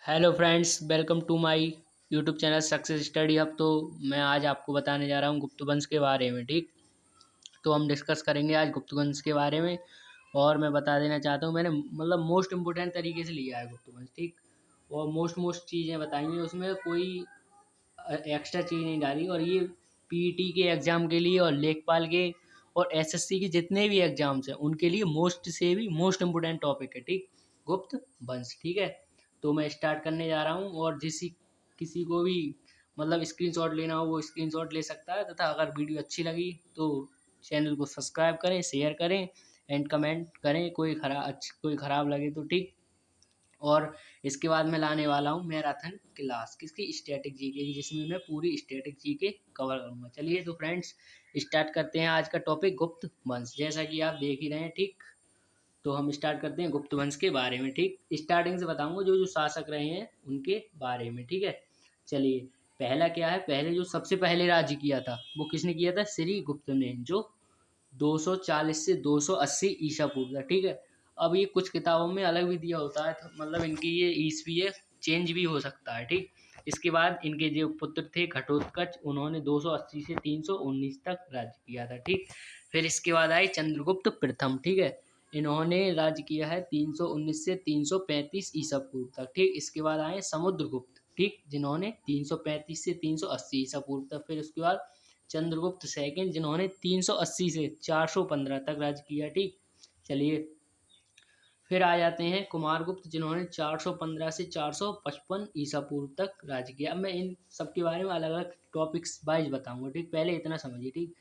Hello friends, welcome to my YouTube channel Success Study Hub. तो मैं आज आपको बताने जा रहा हूँ गुप्त वंश के बारे में। ठीक, तो हम डिस्कस करेंगे आज गुप्त वंश के बारे में। और मैं बता देना चाहता हूँ, मैंने मतलब मोस्ट इम्पोर्टेंट तरीके से लिया है गुप्त वंश। ठीक, और मोस्ट चीज़ें बताई हैं उसमें, कोई एक्स्ट्रा चीज़ नहीं डाली। और ये पीईटी के एग्ज़ाम के लिए और लेखपाल के और एसएससी के जितने भी एग्ज़ाम्स हैं उनके लिए मोस्ट से भी मोस्ट इम्पोर्टेंट टॉपिक है। ठीक, गुप्त वंश। ठीक है, तो मैं स्टार्ट करने जा रहा हूँ। और किसी को भी मतलब स्क्रीनशॉट लेना हो वो स्क्रीनशॉट ले सकता है, तथा अगर वीडियो अच्छी लगी तो चैनल को सब्सक्राइब करें, शेयर करें एंड कमेंट करें। कोई ख़राब लगे तो ठीक। और इसके बाद मैं लाने वाला हूँ मैराथन क्लास किसकी, स्टैटिक जीके की, जिसमें मैं पूरी स्टैटिक जीके कवर करूँगा। चलिए तो फ्रेंड्स स्टार्ट करते हैं आज का टॉपिक गुप्त वंश। जैसा कि आप देख ही रहे हैं। ठीक, तो हम स्टार्ट करते हैं गुप्त वंश के बारे में। ठीक, स्टार्टिंग से बताऊंगा जो जो शासक रहे हैं उनके बारे में। ठीक है, चलिए पहला क्या है। पहले जो सबसे पहले राज्य किया था वो किसने किया था, श्री गुप्त ने, जो 240 से 280 ईसा पूर्व था। ठीक है, अब ये कुछ किताबों में अलग भी दिया होता है, तो मतलब इनकी ये ईस्वी है, चेंज भी हो सकता है। ठीक, इसके बाद इनके जो पुत्र थे घटोत्कच, उन्होंने 280 से 319 तक राज्य किया था। ठीक, फिर इसके बाद आए चंद्रगुप्त प्रथम। ठीक है, इन्होंने राज्य किया है 319 से 335 ईसा पूर्व तक। ठीक, इसके बाद आए समुद्रगुप्त। ठीक, जिन्होंने 335 से 380 ईसा पूर्व तक। फिर उसके बाद चंद्रगुप्त सेकंड, जिन्होंने 380 से 415 तक राज्य किया। ठीक, चलिए फिर आ जाते हैं कुमारगुप्त, जिन्होंने 415 से 455 ईसा पूर्व तक राज्य किया। अब मैं इन सब के बारे में अलग अलग टॉपिक्स वाइज बताऊंगा। ठीक, पहले इतना समझिए। ठीक,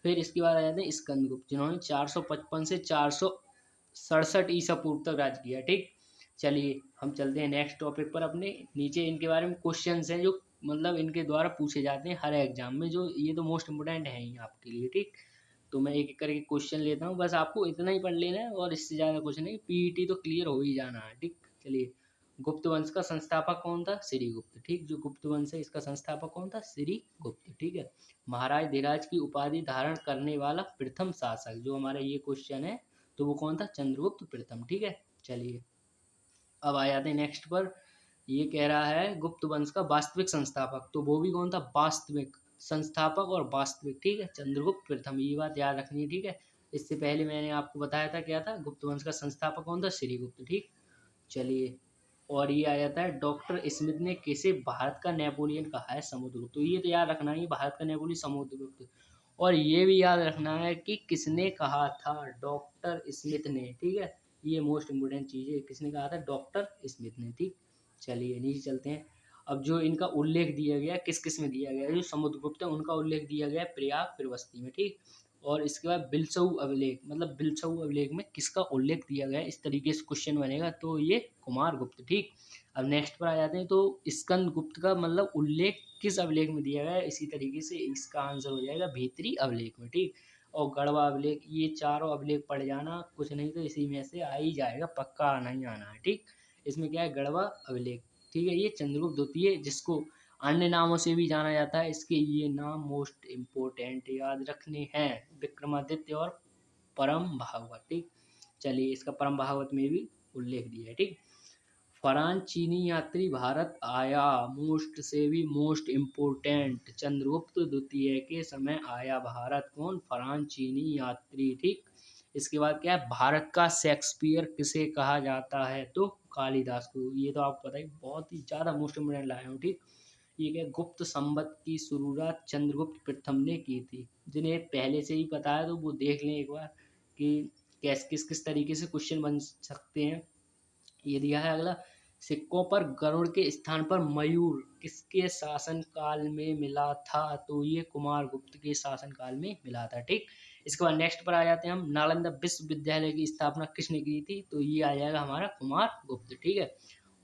फिर इसके बाद आ जाते हैं स्कंदगुप्त, जिन्होंने 455 से 467 ईसा पूर्व तक राज्य किया। ठीक, चलिए हम चलते हैं नेक्स्ट टॉपिक पर अपने। नीचे इनके बारे में क्वेश्चंस हैं जो मतलब इनके द्वारा पूछे जाते हैं हर एग्जाम में, जो ये तो मोस्ट इम्पोर्टेंट है ही आपके लिए। ठीक, तो मैं एक एक करके क्वेश्चन लेता हूँ, बस आपको इतना ही पढ़ लेना है और इससे ज़्यादा कुछ नहीं। पीईटी तो क्लियर हो ही जाना है। ठीक, चलिए गुप्त वंश का संस्थापक कौन था, श्री गुप्त। ठीक, जो गुप्त वंश है इसका संस्थापक कौन था, श्री गुप्त। ठीक है, महाराज धीराज की उपाधि धारण करने वाला प्रथम शासक, जो हमारा ये क्वेश्चन है, तो वो कौन था, चंद्रगुप्त प्रथम। ठीक है, चलिए अब आ जाते हैं नेक्स्ट पर। ये कह रहा है गुप्त वंश का वास्तविक संस्थापक, तो वो भी कौन था, वास्तविक संस्थापक और वास्तविक। ठीक है, चंद्रगुप्त प्रथम, ये बात याद रखनी है। ठीक है, इससे पहले मैंने आपको बताया था क्या था, गुप्त वंश का संस्थापक कौन था, श्रीगुप्त। ठीक, चलिए और ये आ जाता है डॉक्टर स्मिथ ने किसे भारत का नेपोलियन कहा है, समुद्रगुप्त। तो ये तो याद रखना है, भारत का नेपोलियन समुद्रगुप्त। और ये भी याद रखना है कि किसने कहा था, डॉक्टर स्मिथ ने। ठीक है, ये मोस्ट इम्पोर्टेंट चीज़ है, किसने कहा था, डॉक्टर स्मिथ ने। ठीक, चलिए नीचे चलते हैं। अब जो इनका उल्लेख दिया गया किस किस में दिया गया है, जो समुद्रगुप्त है उनका उल्लेख दिया गया है प्रयाग प्रवस्ती में। ठीक, और इसके बाद बिलसऊ अभिलेख, मतलब बिलसऊ अभिलेख में किसका उल्लेख दिया गया है, इस तरीके से क्वेश्चन बनेगा, तो ये कुमार गुप्त। ठीक, अब नेक्स्ट पर आ जाते हैं। तो स्कंद गुप्त का मतलब उल्लेख किस अभिलेख में दिया गया है, इसी तरीके से इसका आंसर हो जाएगा भीतरी अभिलेख में। ठीक, और गढ़वा अभिलेख, ये चारों अभिलेख पढ़ जाना, कुछ नहीं तो इसी में से आ ही जाएगा, पक्का आना ही आना है। ठीक, इसमें क्या है, गढ़वा अभिलेख। ठीक है, ये चंद्रगुप्त द्वितीय, जिसको अन्य नामों से भी जाना जाता है, इसके ये नाम मोस्ट इम्पोर्टेंट याद रखने हैं, विक्रमादित्य और परम भागवत। ठीक, चलिए इसका परम भागवत में भी उल्लेख दिया है। ठीक, फरान चीनी यात्री भारत आया, मोस्ट से भी मोस्ट इम्पोर्टेंट, चंद्रगुप्त द्वितीय के समय आया भारत, कौन, फरान चीनी यात्री। ठीक, इसके बाद क्या है, भारत का शेक्सपियर किसे कहा जाता है, तो कालिदास को। ये तो आपको पता ही, बहुत ही ज़्यादा मोस्ट इम्पोर्टेंट लाया हूँ। ठीक, ये क्या, गुप्त संवत की शुरुआत चंद्रगुप्त प्रथम ने की थी। जिन्हें पहले से ही पता है तो वो देख लें एक बार कि कैस किस किस तरीके से क्वेश्चन बन सकते हैं। ये दिया है अगला, सिक्कों पर गरुड़ के स्थान पर मयूर किसके शासन काल में मिला था, तो ये कुमार गुप्त के शासन काल में मिला था। ठीक, इसके बाद नेक्स्ट पर आ जाते हैं हम, नालंदा विश्वविद्यालय की स्थापना किसने की थी, तो ये आ जाएगा हमारा कुमार गुप्त। ठीक है,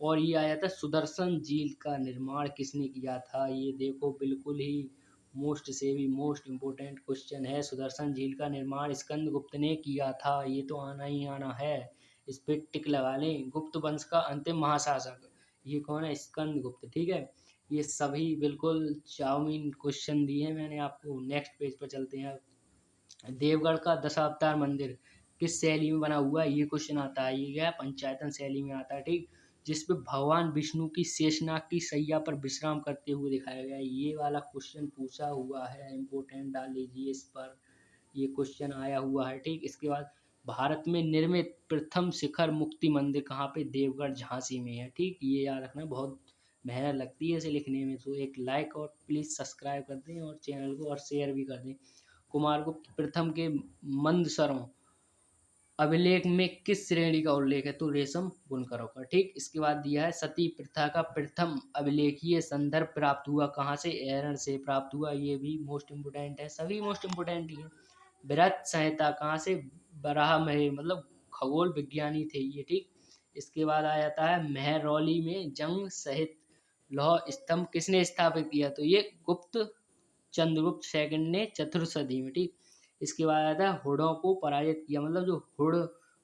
और ये आ जाता है सुदर्शन झील का निर्माण किसने किया था, ये देखो बिल्कुल ही मोस्ट से भी मोस्ट इम्पोर्टेंट क्वेश्चन है, सुदर्शन झील का निर्माण स्कंदगुप्त ने किया था, ये तो आना ही आना है, इस पे टिक लगा लें। गुप्त वंश का अंतिम महाशासक, ये कौन है, स्कंदगुप्त। ठीक है, ये सभी बिल्कुल चाउमीन क्वेश्चन दिए हैं मैंने आपको। नेक्स्ट पेज पर चलते हैं। देवगढ़ का दशावतार मंदिर किस शैली में बना हुआ है, ये क्वेश्चन आता है, ये क्या है, पंचायतन शैली में आता है। ठीक, जिस पे भगवान विष्णु की शेषनाग की शैया पर विश्राम करते हुए दिखाया गया है। ये वाला क्वेश्चन पूछा हुआ है, इम्पोर्टेंट डाल लीजिए इस पर, ये क्वेश्चन आया हुआ है। ठीक, इसके बाद भारत में निर्मित प्रथम शिखर मुक्ति मंदिर कहाँ पे? देवगढ़ झांसी में है। ठीक, ये याद रखना, बहुत मेहनत लगती है इसे लिखने में। तो एक लाइक और प्लीज़ सब्सक्राइब कर दें और चैनल को और शेयर भी कर दें। कुमारगुप्त प्रथम के मंदसरों अभिलेख में किस श्रेणी का उल्लेख है? तो रेशम बुनकरों का। ठीक, इसके बाद दिया है सती प्रथा का प्रथम अभिलेखीय संदर्भ प्राप्त हुआ कहाँ से? एरण से प्राप्त हुआ। ये भी मोस्ट इम्पोर्टेंट है, सभी मोस्ट इम्पोर्टेंट ही है। बृहत संहिता कहाँ से? बराहमहेर, मतलब खगोल विज्ञानी थे ये। ठीक, इसके बाद आ जाता है महरौली में जंग सहित लौह स्तंभ किसने स्थापित किया? तो ये चंद्रगुप्त सेकंड ने चतुर्थ सदी में। ठीक, इसके बाद आता है हुड़ों को पराजित किया, मतलब जो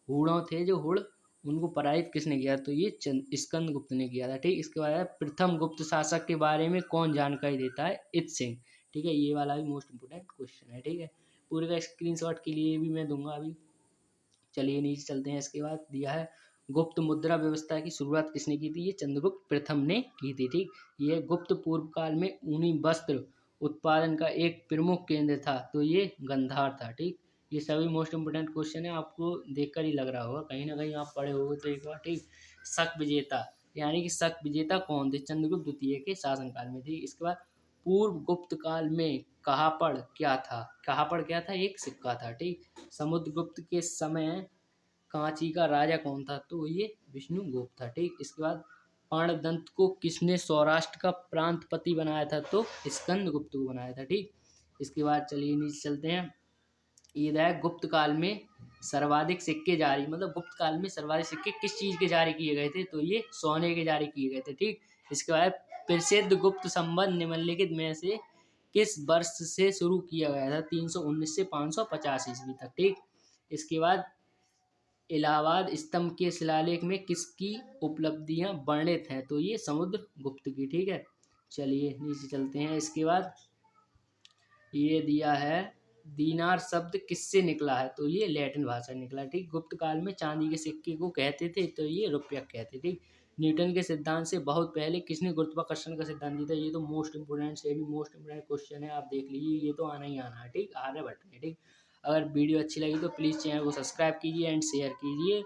हुड़ों थे, जो हुड़, उनको पराजित किसने किया? तो ये स्कंदगुप्त ने किया था। ठीक, इसके बाद है प्रथम गुप्त शासक के बारे में कौन जानकारी देता है? इत सिंह। ठीक है, ये वाला भी मोस्ट इम्पोर्टेंट क्वेश्चन है। ठीक है, पूरे का स्क्रीनशॉट के लिए भी मैं दूंगा अभी। चलिए नीचे चलते हैं। इसके बाद दिया है गुप्त मुद्रा व्यवस्था की शुरुआत किसने की थी? ये चंद्रगुप्त प्रथम ने की थी। ठीक, ये गुप्त पूर्व काल में ऊनी वस्त्र उत्पादन का एक प्रमुख केंद्र था, तो ये गंधार था। ठीक, ये सभी मोस्ट इम्पोर्टेंट क्वेश्चन है, आपको देखकर ही लग रहा होगा, कहीं ना कहीं आप पढ़े होंगे तो एक बार। ठीक, शक विजेता, यानी कि शक विजेता कौन थे? चंद्रगुप्त द्वितीय के शासनकाल में थी। इसके बाद पूर्व गुप्त काल में कहापड़ क्या था? कहापड़ क्या था? एक सिक्का था। ठीक, समुद्रगुप्त के समय कांची का राजा कौन था? तो ये विष्णुगुप्त था। ठीक, इसके बाद पाणदंत को किसने सौराष्ट्र का प्रांतपति बनाया था? तो स्कंदगुप्त को बनाया था। ठीक, इसके बाद चलिए नीचे चलते हैं। ये है गुप्त काल में सर्वाधिक सिक्के जारी, मतलब गुप्त काल में सर्वाधिक सिक्के किस चीज के जारी किए गए थे? तो ये सोने के जारी किए गए थे। ठीक, इसके बाद प्रसिद्ध गुप्त संबंध निम्नलिखित में से किस वर्ष से शुरू किया गया था? 319 से 550 ईस्वी तक। ठीक, इसके बाद इलाहाबाद स्तंभ के शिलालेख में किसकी उपलब्धियां वर्णित हैं? तो ये समुद्रगुप्त की। ठीक है, चलिए नीचे चलते हैं। इसके बाद ये दिया है दीनार शब्द किससे निकला है? तो ये लैटिन भाषा निकला। ठीक, गुप्त काल में चांदी के सिक्के को कहते थे, तो ये रुपया कहते। ठीक, न्यूटन के सिद्धांत से बहुत पहले किसने गुरुत्वाकर्षण का सिद्धांत दिया था? ये तो मोस्ट इम्पोर्टेंट से भी मोस्ट इम्पोर्टेंट क्वेश्चन है, आप देख लीजिए, ये तो आना ही आना है। ठीक, आर्यभट्ट ने। ठीक, अगर वीडियो अच्छी लगी तो प्लीज़ चैनल को सब्सक्राइब कीजिए एंड शेयर कीजिए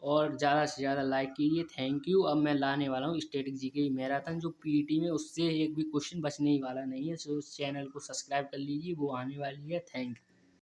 और ज़्यादा से ज़्यादा लाइक कीजिए। Thank you. अब मैं लाने वाला हूँ स्टैटिक जीके मैराथन, जो पीईटी में उससे एक भी क्वेश्चन बचने ही वाला नहीं है। सो उस चैनल को सब्सक्राइब कर लीजिए, वो आने वाली है। Thank you.